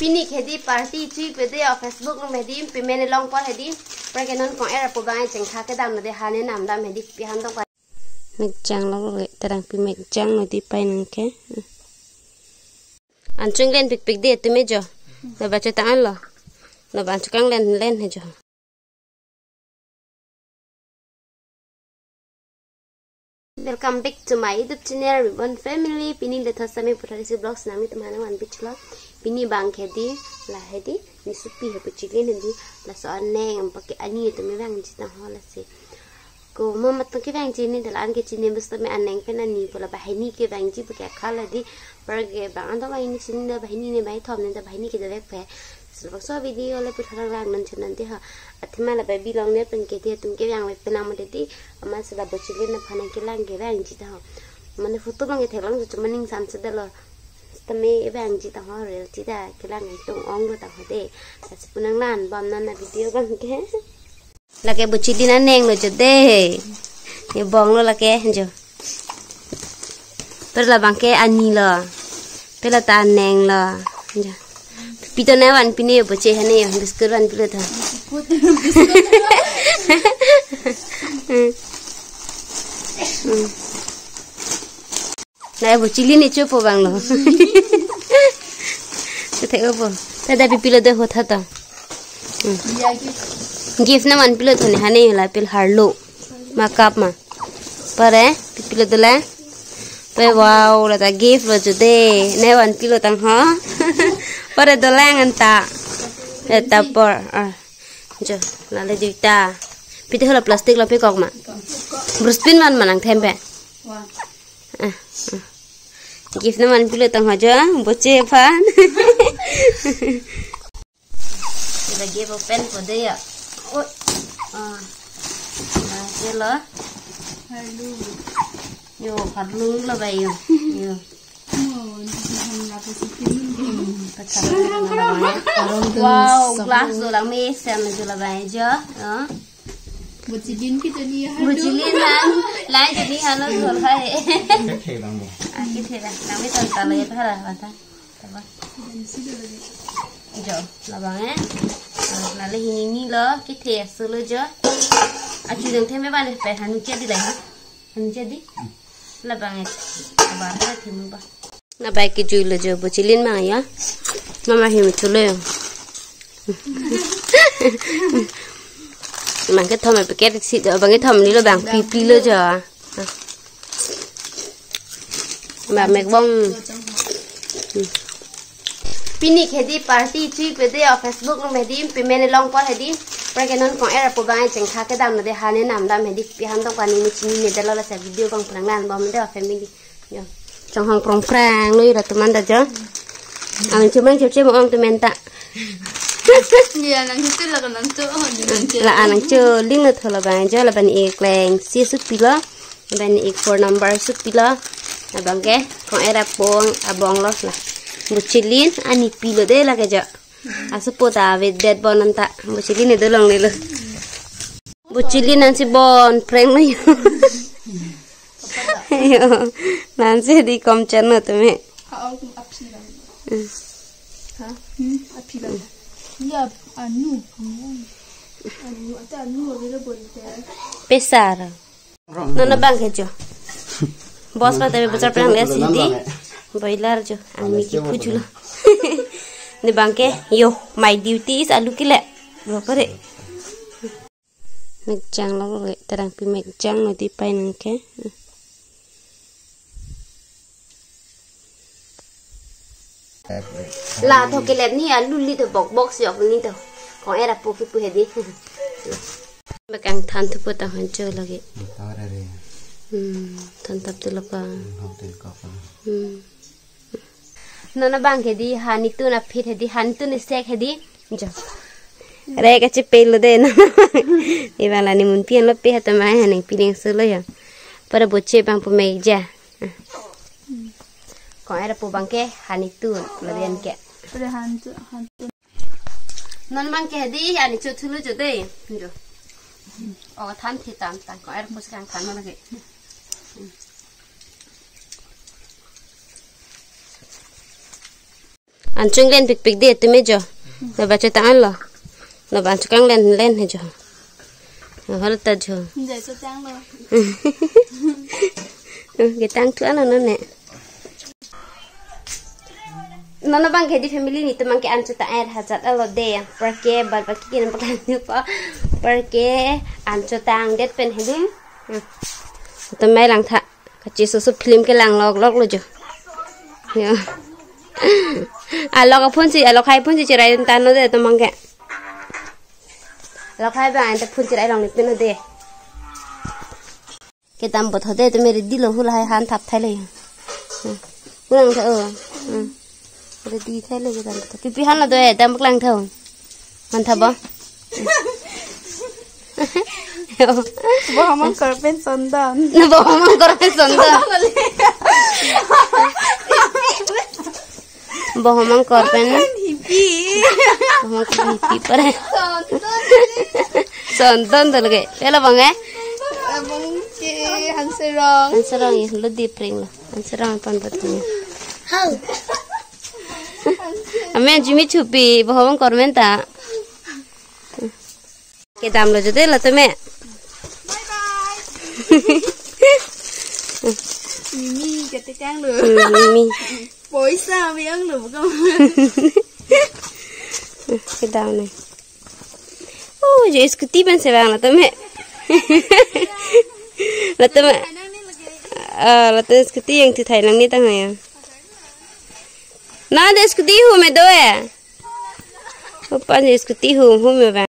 Pini khedi party chui pe de Facebook no medi payment long por hedi par ke non ko era po bang cheng kha ke dam no de hane nam dam hedi pi han dong pa mek chang lo le tarang pi mek chang no di pai nang ke an chung len pik pik de tu me jo lo ba cha ta an lo ban chukang len he jo. Welcome back to my YouTube channel Ribbon Family. Pini le thasame putharisi vlogs nami tumhana wan bichla pini bang khedi la hedi ni supi he puchilin hedi la so aneng pakke ani to me bang jita hola se ko mama to ke bang chini de lan ke chini bus to me aneng pe na ni pola bahini ke bang ji pakke khala di par ke bang to bai ni chini na bahini ne bai thom ne da bahini ke de vek pe so video le puthara lang nan chunan de ha athima la bai bilong ne pen ke de tum ke bang pe na mo de di ama se la Bochelin Phan Nangke lang ke bang jita ho mane photo mang ke thelang chu maning sam se de lo tame bang jita ho re jita ke lang tung ong lo ta ho de sa punang nan bom nan na video bang ke la ke Bochelin aneng lo je de ye bong lo la ke jo per la bang ke ani lo pe la ta aneng lo jo pito na wan pini boche hane yo biskut wan pilo tha na Bochelin ni chupo bang lo te opo ta da pilo de ho tha ta gift na wan pilo thone hane la pil harlo makeup ma pare pilo de la pe wow la ta gift lo ju de ne wan pilo tang ho pare do lang anta ta por jo la le dita pite hola plastic la pe kok ma bruspin man manang thembe gift na man pilo tang ho jo boche phan the give open for the oi ये लो yo harlu la bai yo wow glass do lang me sem jo la bai jo Bochelin kita ni Bochelin lang lai jadi halo sol hai cái thế là làm cái tần tần này phải là bạn ta jo là bằng á là lấy hình như lo cái thẻ sơ lơ jo chú đừng thêm mấy bạn này phải hành chết đi đấy hành chết đi là bằng bạn ra thì mình bảo là bài cái chui là jo Bochelin mà ya mama hiểu chútเลยbằng cái thom này phải kết xịt rồi bằng cái thom này là bằng pi pi lơ jo mà mẹ bông pini khedi party chui pe de Facebook no medi payment long por hedi par ke non ko era po bang cheng kha ke dam no de hane nam dam hedi pi han tong pani ni chini ne de la sa video bang prang nan bom de family yo trong hang prong prang lui là tụi mình đã chứ anh chú mình chơi một ông tụi mình ta là anh chơi liên lạc thôi là bạn chơi là bạn ek leng xia sức pila bạn ek for number sức pila là bạn cái còn era pong abong lo là Bochelin ani pilo de la cái giờ asupota with dead bon anta Bochelin này đôi lòng này luôn Bochelin anh sẽ bon prank này Nanti di kom channel tu me. Ya anu ada anu available there. Besar. Nona bang kejo. Bos pa tabi besar perang lihat sini. Boiler jo. Ami ki pujula. Ni bang ke yo my duty is alu kile. Berapa dek? Mek chang lo le terang pi mek chang no di pai nang ke. Là thôi cái lẹp ní à luôn đi từ bọc box dọc đi từ còn em là phụ phụ hết đi mà càng thằng thứ bữa tao hắn chơi là cái thằng tập từ lúc nó bang cái đi hắn itu na fit hết đi hắn itu na sek hết đi giờ đây cái chip pay luôn đấy nó đi vào là nimun pian lo pay hết tao mai hắn pian sơ lo ya pada bocce bang pemeja còn era po bangke hanitu ladian ke pada hantu non bangke di yani chu thulu chu de jo o than thi tam tan còn era po sang than ma ke ăn chung lên bịch bịch đi tụi mấy giờ rồi bà cho tao ăn lo rồi bạn cho căng lên lên hay giờ rồi hết tao giờ Để cho trang rồi. cái tăng thưa nó nè nó bang cái đi family ni teman cái ăn cho tao ăn hajat alo deh perke bal baki kita makan apa perke ăn cho tang det pen hay đi tụi mấy lang thạ cái chỉ số film cái lang log log rồi chứ log phun gì log hai phun gì chỉ rai tan nó để tụi mang cái log hai bạn tập phun chỉ rai lòng này nó để cái tam bột thế tụi mấy đi lâu hula hai han thap thay lên lang thợ rồi đi thay lên cái tam bột pipi han là tôi tam bột lang thợ man thap bông Bawa mang korpen sondan. Nah, bawa mang korpen sondan. Bawa mang korpen. Hippie. Bawa mang hippie pare. Sondan tuh lagi. Pela bang Abang ke hanserong. Hanserong ya, lu di pring lo. Hanserong pan betul. How? Ame Jimmy chupi bawa mang korpen ta. Cái đam là thế là tôi mẹ. Mimi cái tay trang được. Mimi. Bối sao mới ăn được không? Cái đam này. Ôi, giờ scooty bên xe vàng là tôi mẹ. Là tôi mẹ. Là tôi scooty yang thì thầy lăng đi tăng này. Nó để scooty hù mẹ đôi à? Opa giờ scooty hù mẹ vàng.